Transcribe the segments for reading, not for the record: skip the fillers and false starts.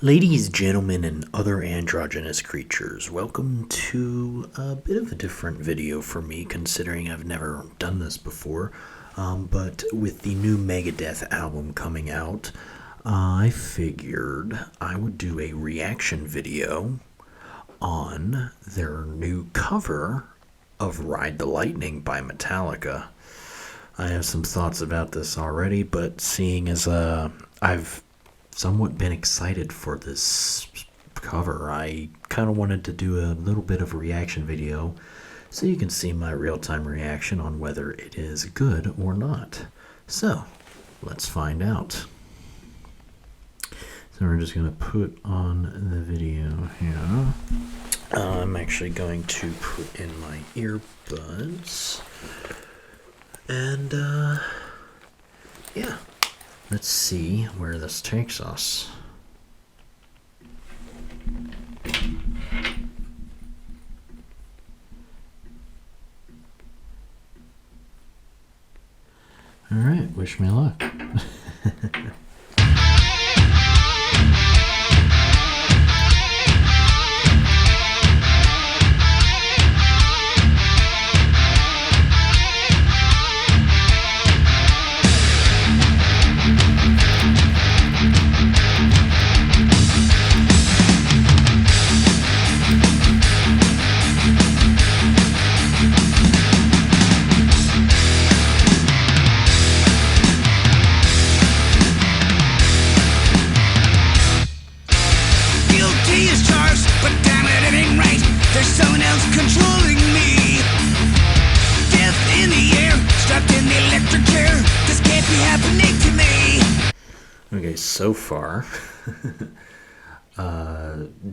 Ladies, gentlemen, and other androgynous creatures, welcome to a bit of a different video for me, considering I've never done this before. But with the new Megadeth album coming out, I figured I would do a reaction video on their new cover of Ride the Lightning by Metallica. I have some thoughts about this already, but seeing as I've somewhat been excited for this cover, I kind of wanted to do a little bit of a reaction video so you can see my real-time reaction on whether it is good or not. So, let's find out. So we're just going to put on the video here. I'm actually going to put in my earbuds. And, yeah. Let's see where this takes us. All right, wish me luck. Okay, so far,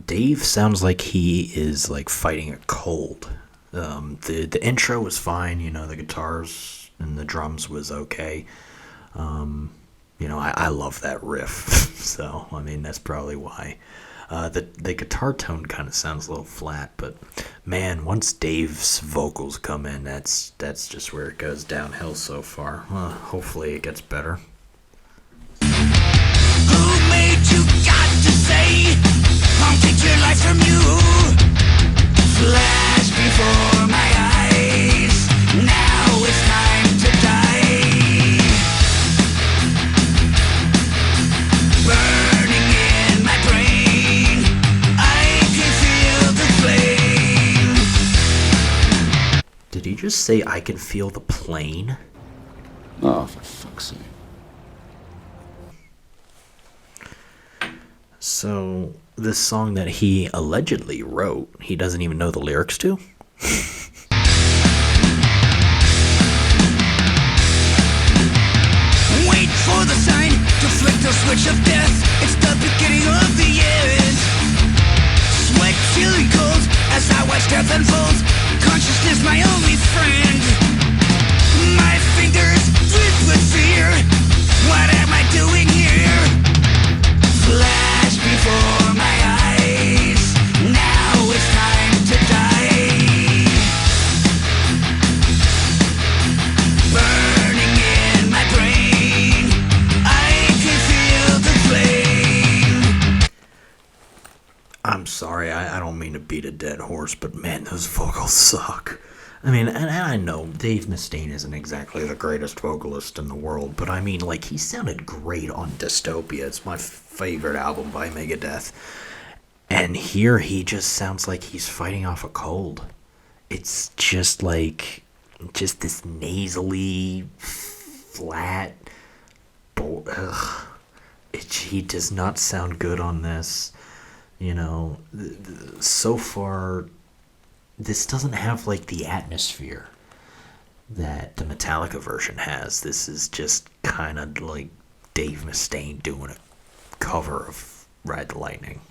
Dave sounds like he is like fighting a cold. The intro was fine, you know, the guitars and the drums was okay. You know, I love that riff, so I mean that's probably why. The guitar tone kind of sounds a little flat, but man, once Dave's vocals come in, that's just where it goes downhill so far. Hopefully it gets better. You got to say, I'll take your life from you. Flash before my eyes, now it's time to die. Burning in my brain, I can feel the flame. Did he just say I can feel the plane? Oh, for fuck's sake. So, this song that he allegedly wrote, he doesn't even know the lyrics to? Wait for the sign to flick the switch of death. It's the beginning of the end. Sweat chilling cold as I watch death unfold. Consciousness my only friend. My fingers drip with fear. What am I doing here? Flash before my eyes, now it's time to die. Burning in my brain, I can feel the flame. I'm sorry, I don't mean to beat a dead horse, but man, those vocals suck. I mean, and I know Dave Mustaine isn't exactly the greatest vocalist in the world, but I mean, like, he sounded great on Dystopia. It's my favorite album by Megadeth. And here he just sounds like he's fighting off a cold. It's just like, just this nasally, flat, he does not sound good on this. You know, so far, this doesn't have like the atmosphere that the Metallica version has. This is just kind of like Dave Mustaine doing a cover of Ride the Lightning.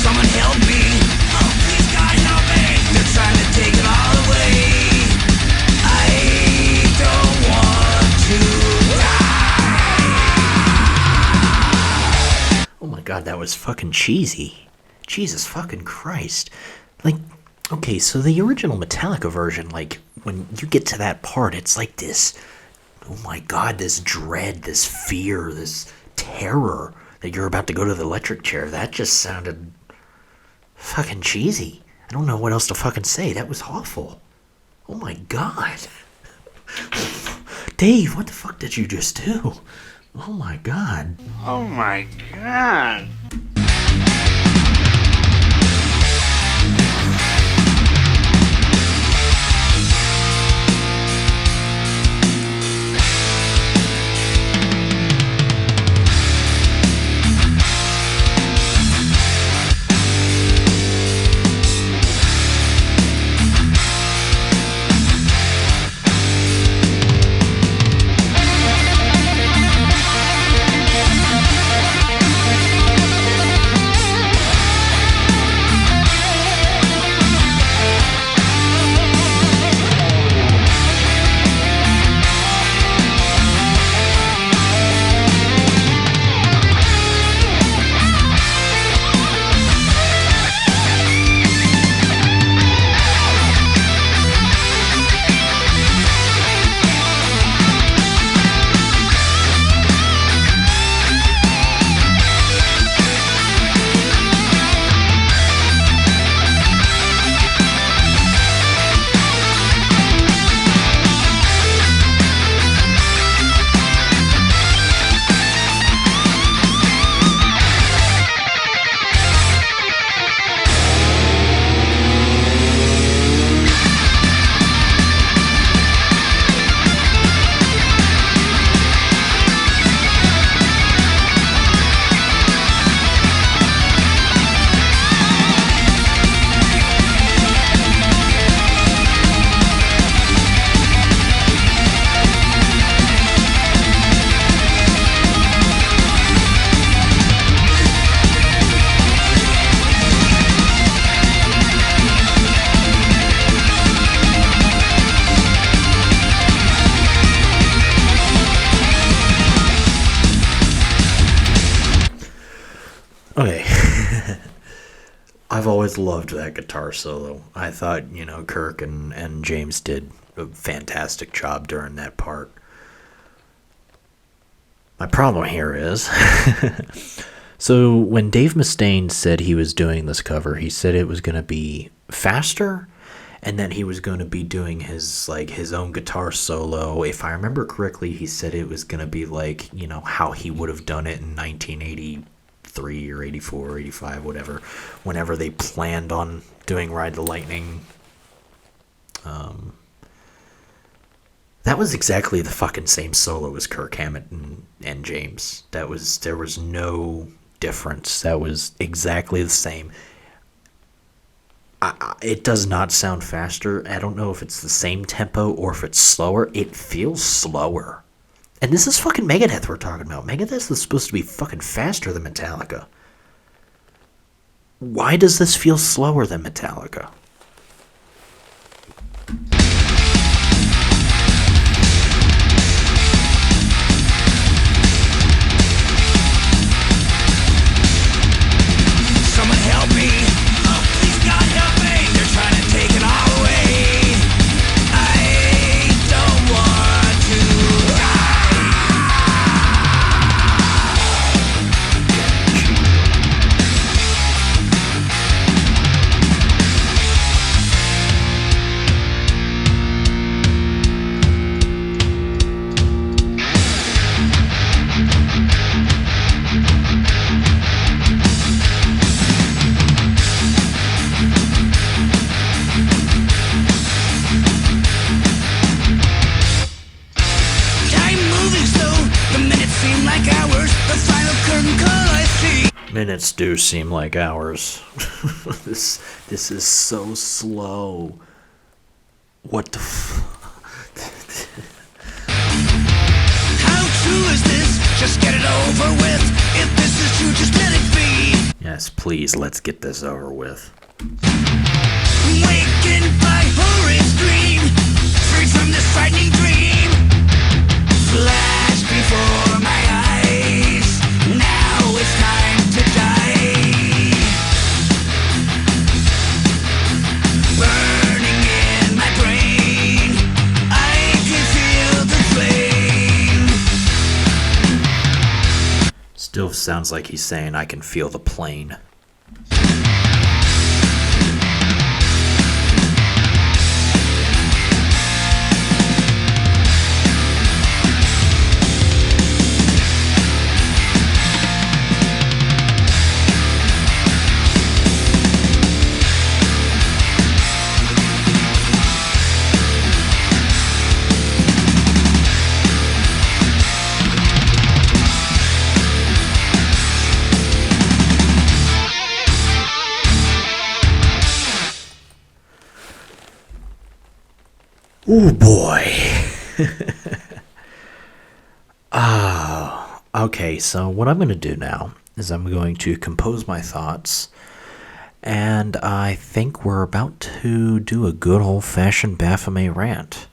Someone help me. Oh, please God help me. They're trying to take it all away. I don't want to die. Oh my god, that was fucking cheesy. Jesus fucking Christ. Like, okay, so the original Metallica version, like, when you get to that part, it's like this, oh my god, this dread, this fear, this terror that you're about to go to the electric chair. That just sounded fucking cheesy. I don't know what else to fucking say. That was awful. Oh my god. Dave, what the fuck did you just do? Oh my god. Oh my god. Okay. I've always loved that guitar solo. I thought, Kirk and James did a fantastic job during that part. My problem here is, so when Dave Mustaine said he was doing this cover, he said it was going to be faster, and then he was going to be doing his own guitar solo. If I remember correctly, he said it was going to be like, how he would have done it in 1983 or 84 or 85, whatever, whenever they planned on doing Ride the Lightning. That was exactly the fucking same solo as Kirk, Hammett, and James. There was no difference. That was exactly the same. It does not sound faster. I don't know if it's the same tempo or if it's slower. It feels slower. And this is fucking Megadeth we're talking about. Megadeth is supposed to be fucking faster than Metallica. Why does this feel slower than Metallica? Someone help me. Oh, please God help me. They're trying to take it all away. I don't want to Minutes do seem like hours. This is so slow. What the How true is this? Just get it over with. If this is true, just let it be. Yes, please, let's get this over with. Wakened by horrid scream, freed from this frightening dream. Flash before my eyes. Now it's time to die. Still sounds like he's saying I can feel the plane. Oh boy. Okay, so what I'm going to do now is I'm going to compose my thoughts, and I think we're about to do a good old-fashioned Baphömet rant.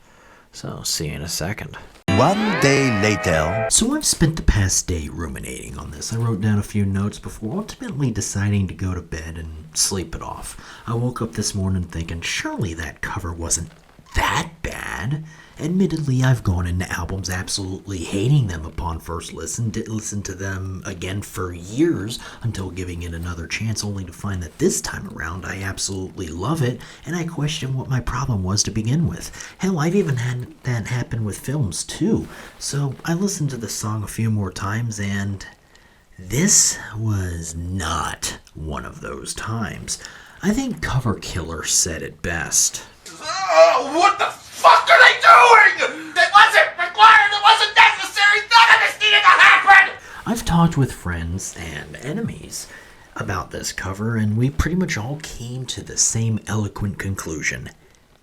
So, see you in a second. One day later. So I've spent the past day ruminating on this. I wrote down a few notes before ultimately deciding to go to bed and sleep it off. I woke up this morning thinking, surely that cover wasn't that bad. Admittedly, I've gone into albums absolutely hating them upon first listen, didn't listen to them again for years until giving it another chance, only to find that this time around I absolutely love it, and I question what my problem was to begin with. Hell, I've even had that happen with films too. So I listened to the song a few more times, and this was not one of those times. I think Cover Killer said it best. What the fuck are they doing? It wasn't required, it wasn't necessary, none of this needed to happen! I've talked with friends and enemies about this cover, and we pretty much all came to the same eloquent conclusion.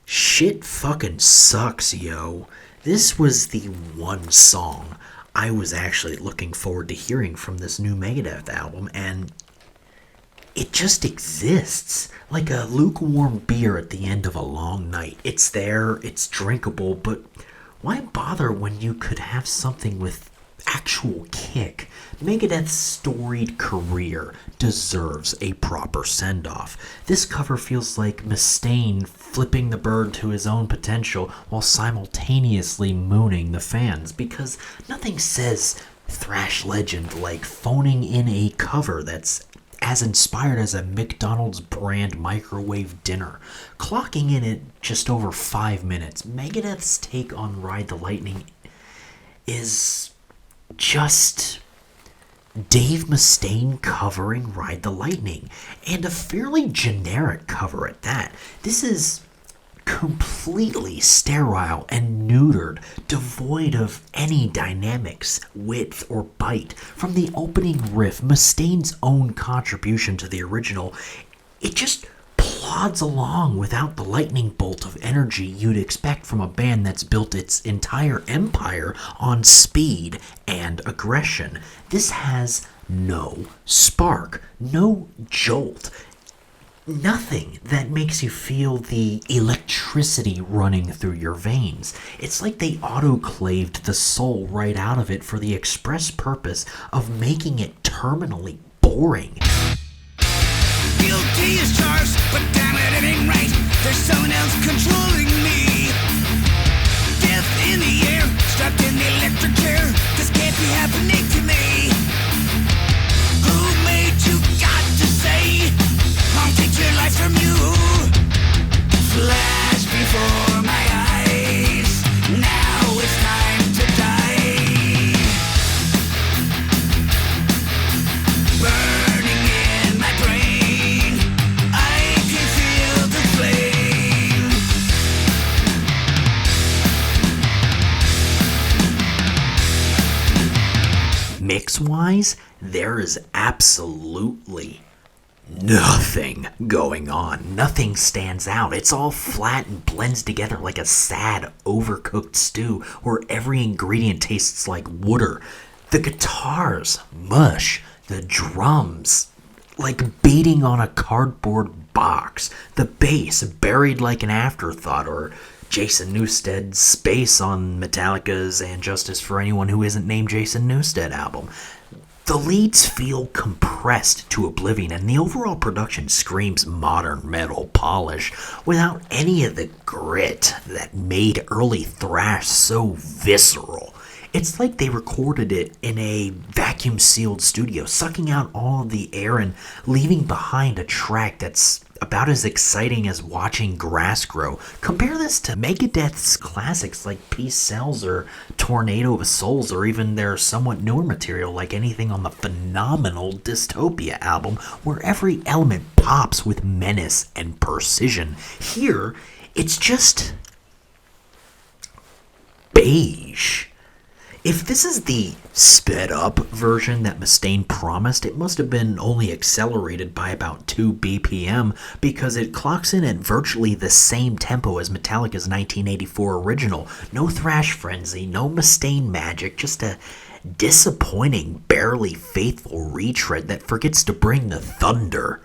Shit fucking sucks, yo. This was the one song I was actually looking forward to hearing from this new Megadeth album, and it just exists. Like a lukewarm beer at the end of a long night. It's there, it's drinkable, but why bother when you could have something with actual kick? Megadeth's storied career deserves a proper send-off. This cover feels like Mustaine flipping the bird to his own potential while simultaneously mooning the fans, because nothing says thrash legend like phoning in a cover that's as inspired as a McDonald's brand microwave dinner. Clocking in at just over 5 minutes, Megadeth's take on Ride the Lightning is just Dave Mustaine covering Ride the Lightning, and a fairly generic cover at that. This is completely sterile and neutered, devoid of any dynamics, width, or bite. From the opening riff, Mustaine's own contribution to the original, it just plods along without the lightning bolt of energy you'd expect from a band that's built its entire empire on speed and aggression. This has no spark, no jolt. Nothing that makes you feel the electricity running through your veins. It's like they autoclaved the soul right out of it for the express purpose of making it terminally boring. Guilty as charged, but damn it, it ain't right. There's someone else controlling me. Death in the air, strapped in the electric chair. This can't be happening to me. Who made you got to say? I'll take your life from you. Flash before my eyes. Now it's time to die. Burning in my brain. I can feel the flame. Mix-wise, there is absolutely nothing going on. Nothing stands out. It's all flat and blends together like a sad, overcooked stew where every ingredient tastes like water. The guitars, mush. The drums, like beating on a cardboard box. The bass, buried like an afterthought, or Jason Newsted's space on Metallica's And Justice for Anyone Who Isn't Named Jason Newsted album. The leads feel compressed to oblivion, and the overall production screams modern metal polish without any of the grit that made early thrash so visceral. It's like they recorded it in a vacuum-sealed studio, sucking out all of the air and leaving behind a track that's about as exciting as watching grass grow. Compare this to Megadeth's classics like Peace Sells or Tornado of Souls, or even their somewhat newer material like anything on the phenomenal Dystopia album, where every element pops with menace and precision. Here, it's just beige. If this is the sped up version that Mustaine promised, it must have been only accelerated by about 2 BPM, because it clocks in at virtually the same tempo as Metallica's 1984 original. No thrash frenzy, no Mustaine magic, just a disappointing, barely faithful retread that forgets to bring the thunder.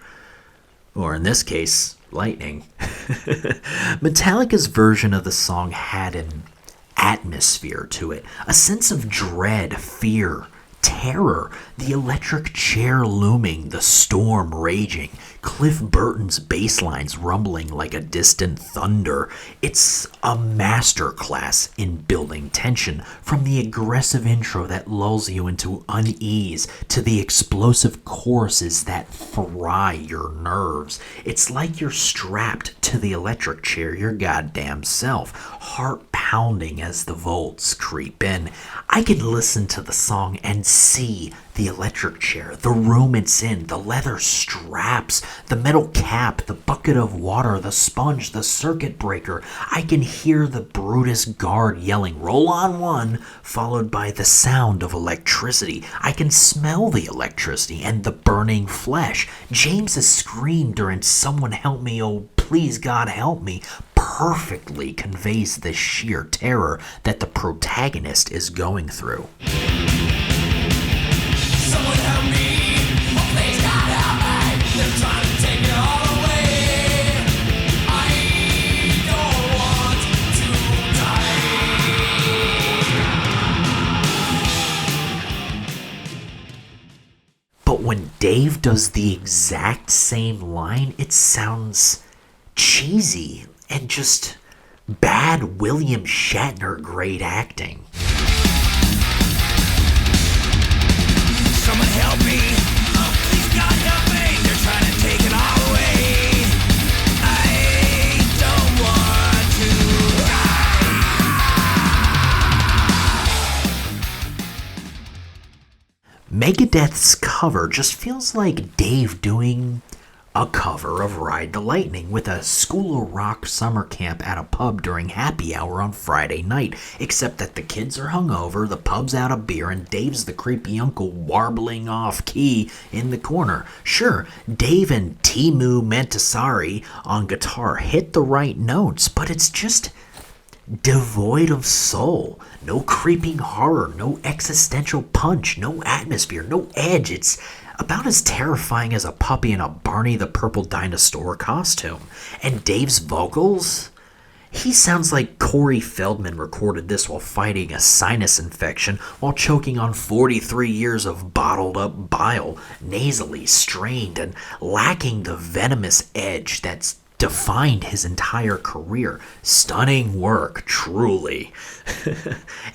Or in this case, lightning. Metallica's version of the song had an atmosphere to it, a sense of dread, fear, terror, the electric chair looming, the storm raging, Cliff Burton's bass lines rumbling like a distant thunder. It's a masterclass in building tension, from the aggressive intro that lulls you into unease to the explosive choruses that fry your nerves. It's like you're strapped to the electric chair your goddamn self, heart pounding as the volts creep in. I could listen to the song and see the electric chair, the room it's in, the leather straps, the metal cap, the bucket of water, the sponge, the circuit breaker. I can hear the Brutus guard yelling, "Roll on one," followed by the sound of electricity. I can smell the electricity and the burning flesh. James's scream during "Someone help me, oh please God help me" perfectly conveys the sheer terror that the protagonist is going through. Someone help me, oh please God help me. They're trying to take it all away. I don't want to die. But when Dave does the exact same line, it sounds cheesy and just bad William Shatner grade acting. Someone help me, oh please God help me. They're trying to take it all away. I don't want to die. Megadeth's cover just feels like Dave doing a cover of Ride the Lightning with a School of Rock summer camp at a pub during happy hour on Friday night, except that the kids are hungover, the pub's out of beer, and Dave's the creepy uncle warbling off key in the corner. Sure, Dave and Timu Mantasari on guitar hit the right notes, but it's just devoid of soul. No creeping horror, no existential punch, no atmosphere, no edge. It's about as terrifying as a puppy in a Barney the Purple Dinosaur costume. And Dave's vocals? He sounds like Corey Feldman recorded this while fighting a sinus infection while choking on 43 years of bottled up bile, nasally, strained, and lacking the venomous edge that's defined his entire career. Stunning work, truly.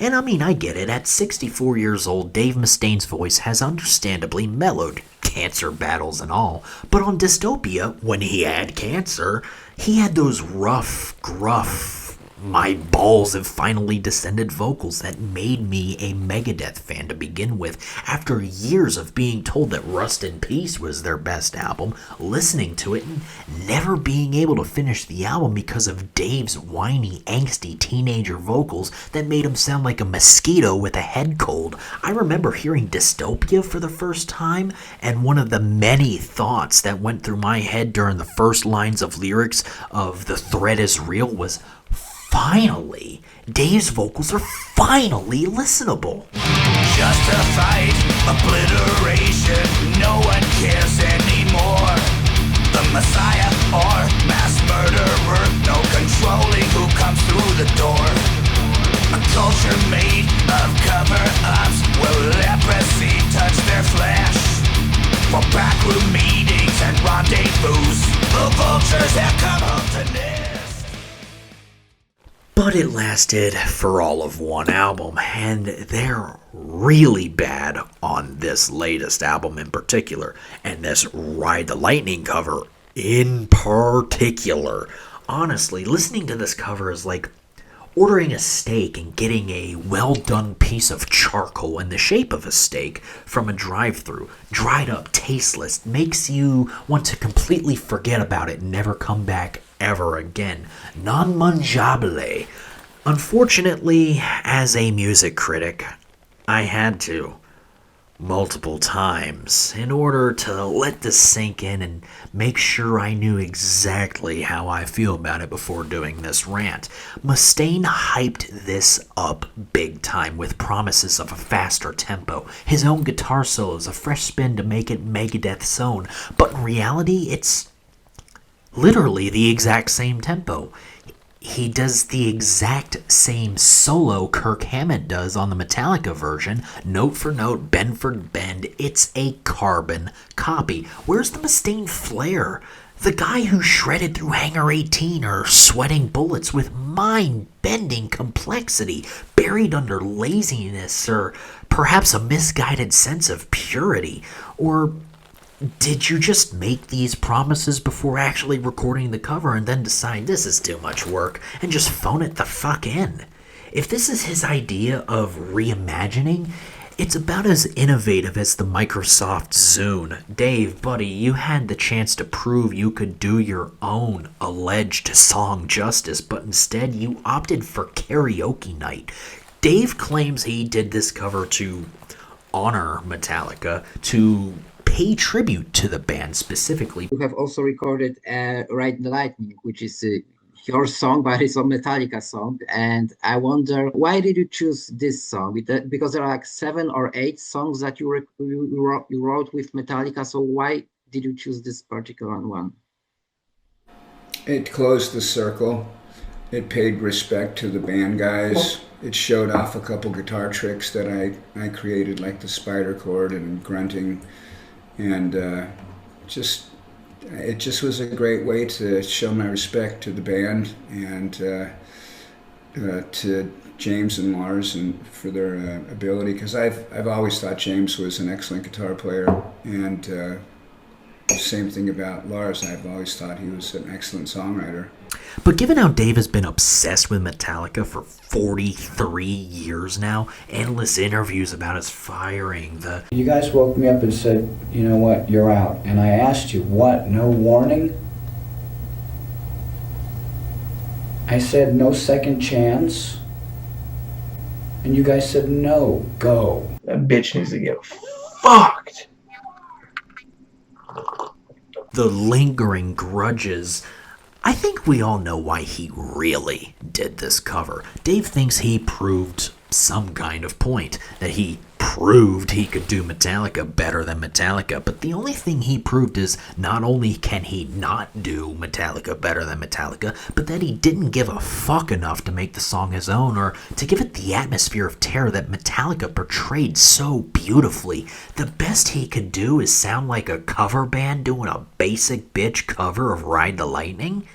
And I mean, I get it. At 64 years old, Dave Mustaine's voice has understandably mellowed, cancer battles and all. But on Dystopia, when he had cancer, he had those rough, gruff, my balls have finally descended vocals that made me a Megadeth fan to begin with. After years of being told that Rust in Peace was their best album, listening to it and never being able to finish the album because of Dave's whiny, angsty teenager vocals that made him sound like a mosquito with a head cold. I remember hearing Dystopia for the first time, and one of the many thoughts that went through my head during the first lines of lyrics of "The Threat Is Real" was, finally, Dave's vocals are finally listenable. Justified obliteration, no one cares anymore. The Messiah or mass murderer, no controlling who comes through the door. A culture made of cover-ups, will leprosy touch their flesh? For backroom meetings and rendezvous, the vultures have come home to nest. But it lasted for all of one album, and they're really bad on this latest album in particular, and this Ride the Lightning cover in particular. Honestly, listening to this cover is like ordering a steak and getting a well-done piece of charcoal in the shape of a steak from a drive-thru. Dried up, tasteless, makes you want to completely forget about it and never come back ever again. Non-mangiabile. Unfortunately, as a music critic, I had to multiple times in order to let this sink in and make sure I knew exactly how I feel about it before doing this rant. Mustaine hyped this up big time with promises of a faster tempo, his own guitar solos, a fresh spin to make it Megadeth's own, but in reality it's literally the exact same tempo. He does the exact same solo Kirk Hammett does on the Metallica version, note for note, bend for bend. It's a carbon copy. Where's the Mustaine flair? The guy who shredded through Hangar 18 or Sweating Bullets with mind-bending complexity, buried under laziness or perhaps a misguided sense of purity, or did you just make these promises before actually recording the cover and then decide this is too much work and just phone it the fuck in? If this is his idea of reimagining, it's about as innovative as the Microsoft Zune. Dave, buddy, you had the chance to prove you could do your own alleged song justice, but instead you opted for karaoke night. Dave claims he did this cover to honor Metallica, to pay tribute to the band specifically. You have also recorded Ride the Lightning, which is your song, but it's a Metallica song. And I wonder, why did you choose this song? Because there are like 7 or 8 songs that you wrote with Metallica. So why did you choose this particular one? It closed the circle. It paid respect to the band guys. It showed off a couple guitar tricks that I created, like the spider chord and grunting. And it just was a great way to show my respect to the band and to James and Lars and for their ability, because I've always thought James was an excellent guitar player, and the same thing about Lars. I've always thought he was an excellent songwriter. But given how Dave has been obsessed with Metallica for 43 years now, endless interviews about his firing, You guys woke me up and said, you know what, you're out. And I asked you, what, no warning? I said, no second chance? And you guys said, no, go. That bitch needs to get fucked. the lingering grudges. I think we all know why he really did this cover. Dave thinks he proved some kind of point, that he proved he could do Metallica better than Metallica, but the only thing he proved is not only can he not do Metallica better than Metallica, but that he didn't give a fuck enough to make the song his own or to give it the atmosphere of terror that Metallica portrayed so beautifully. The best he could do is sound like a cover band doing a basic bitch cover of Ride the Lightning.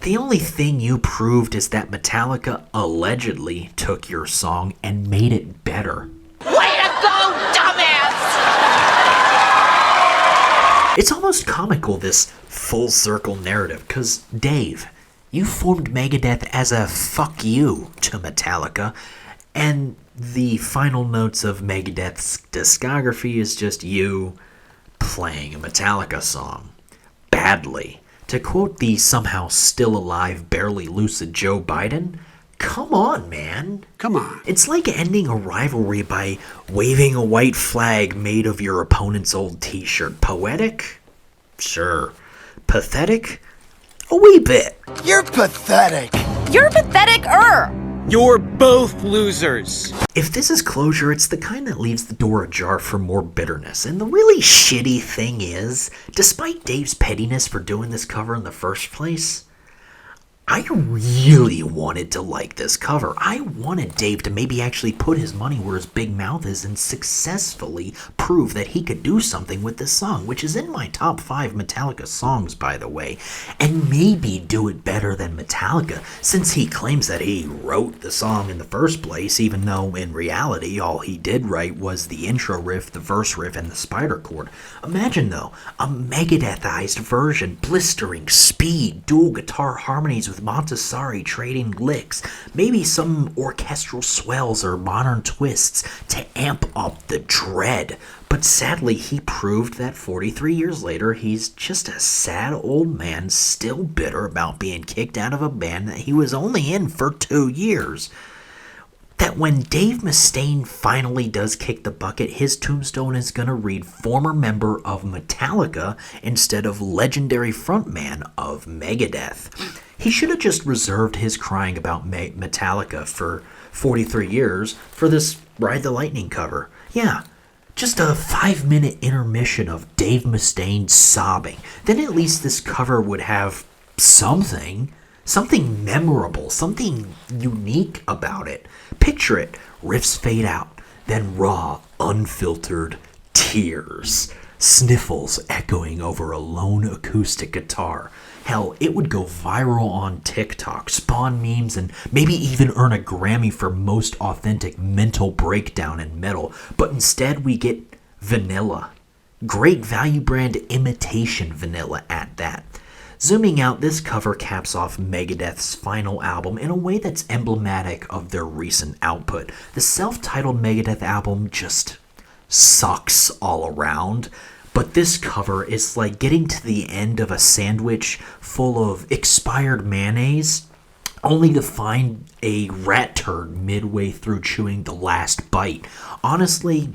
The only thing you proved is that Metallica allegedly took your song and made it better. Way to go, dumbass! It's almost comical, this full circle narrative, because Dave, you formed Megadeth as a fuck you to Metallica, and the final notes of Megadeth's discography is just you playing a Metallica song. Badly. To quote the somehow still alive, barely lucid Joe Biden, come on, man. Come on. It's like ending a rivalry by waving a white flag made of your opponent's old t-shirt. Poetic? Sure. Pathetic? A wee bit. You're pathetic. You're pathetic-er. You're both losers. If this is closure, it's the kind that leaves the door ajar for more bitterness. And the really shitty thing is, despite Dave's pettiness for doing this cover in the first place, I really wanted to like this cover. I wanted Dave to maybe actually put his money where his big mouth is and successfully prove that he could do something with this song, which is in my top 5 Metallica songs, by the way, and maybe do it better than Metallica, since he claims that he wrote the song in the first place, even though in reality all he did write was the intro riff, the verse riff, and the spider chord. Imagine, though, a Megadethized version, blistering speed, dual guitar harmonies with Montessori trading licks, maybe some orchestral swells or modern twists to amp up the dread. But sadly, he proved that 43 years later, he's just a sad old man still bitter about being kicked out of a band that he was only in for 2 years. That when Dave Mustaine finally does kick the bucket, his tombstone is going to read former member of Metallica instead of legendary frontman of Megadeth. He should have just reserved his crying about Metallica for 43 years for this Ride the Lightning cover. Yeah, just a 5-minute intermission of Dave Mustaine sobbing. Then at least this cover would have something memorable, something unique about it. Picture it, riffs fade out, then raw, unfiltered tears, sniffles echoing over a lone acoustic guitar. Hell, it would go viral on TikTok, spawn memes, and maybe even earn a Grammy for most authentic mental breakdown in metal. But instead we get vanilla. Great value brand imitation vanilla at that. Zooming out, this cover caps off Megadeth's final album in a way that's emblematic of their recent output. The self-titled Megadeth album just sucks all around, but this cover is like getting to the end of a sandwich full of expired mayonnaise, only to find a rat turd midway through chewing the last bite. Honestly,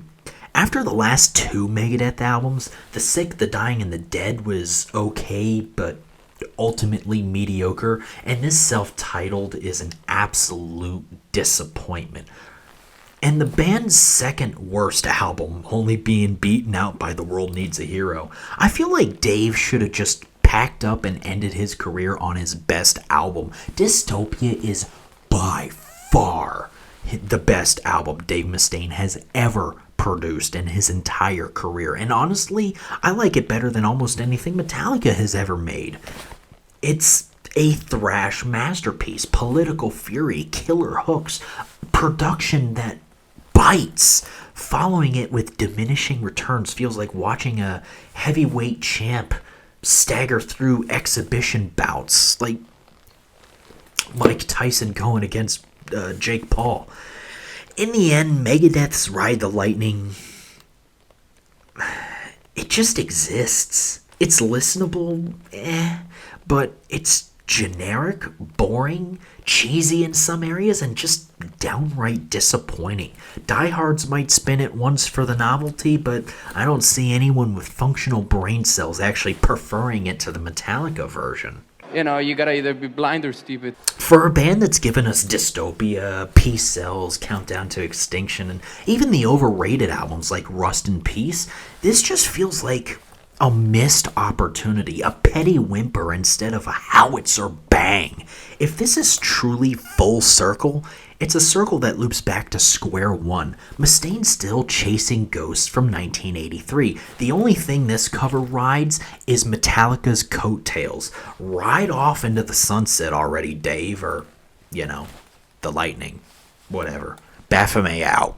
after the last 2 Megadeth albums, The Sick, The Dying, and The Dead was okay, but ultimately mediocre, and this self-titled is an absolute disappointment. And the band's second worst album, only being beaten out by The World Needs a Hero. I feel like Dave should have just packed up and ended his career on his best album. Dystopia is by far the best album Dave Mustaine has ever produced in his entire career, and honestly, I like it better than almost anything Metallica has ever made. It's a thrash masterpiece, political fury, killer hooks, production that bites. Following it with diminishing returns feels like watching a heavyweight champ stagger through exhibition bouts, like Mike Tyson going against Jake Paul. In the end, Megadeth's Ride the Lightning, it just exists. It's listenable, but it's generic, boring, cheesy in some areas, and just downright disappointing. Diehards might spin it once for the novelty, but I don't see anyone with functional brain cells actually preferring it to the Metallica version. You know, you gotta either be blind or stupid. For a band that's given us Dystopia, Peace Sells, Countdown to Extinction, and even the overrated albums like Rust in Peace, this just feels like a missed opportunity, a petty whimper instead of a howitzer bang. If this is truly full circle, it's a circle that loops back to square one. Mustaine's still chasing ghosts from 1983. The only thing this cover rides is Metallica's Coattails. Ride off into the sunset already, Dave, or, the lightning. Whatever. Baphömet out.